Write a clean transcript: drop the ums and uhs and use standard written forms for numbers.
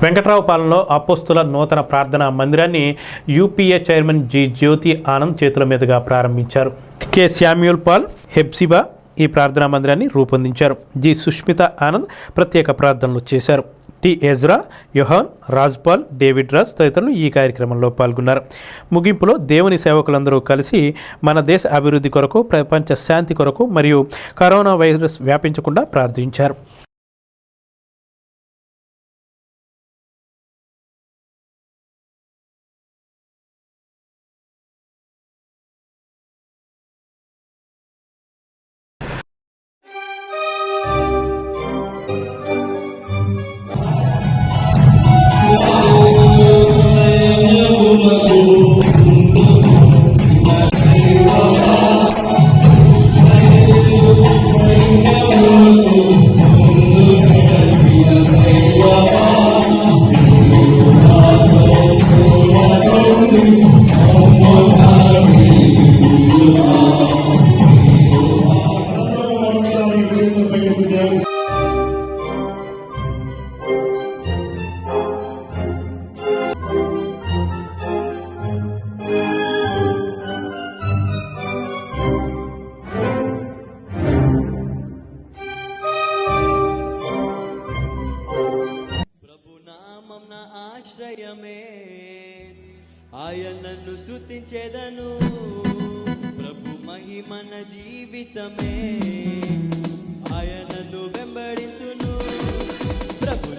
వెంకట్రావు పాలనలో అపోస్తుల నూతన ప్రార్థనా మందిరాన్ని యూపీఏ చైర్మన్ జి జ్యోతి ఆనంద్ చేతుల మీదుగా ప్రారంభించారు. కె శామ్యూల్ పాల్ హెప్సిబా ఈ ప్రార్థనా మందిరాన్ని రూపొందించారు. జి సుష్మిత ఆనంద్ ప్రత్యేక ప్రార్థనలు చేశారు. టి ఎజ్రా, యోహాన్, రాజ్పాల్, డేవిడ్ రాజ్ తదితరులు ఈ కార్యక్రమంలో పాల్గొన్నారు. ముగింపులో దేవుని సేవకులందరూ కలిసి మన దేశ అభివృద్ధి కొరకు, ప్రపంచ శాంతి కొరకు మరియు కరోనా వైరస్ వ్యాపించకుండా ప్రార్థించారు. ఆశ్రయమే ఆయనను స్తుతించెదను, ప్రభు మహిమన జీవితమే ఆయనను వెంబడింతును. ప్రభు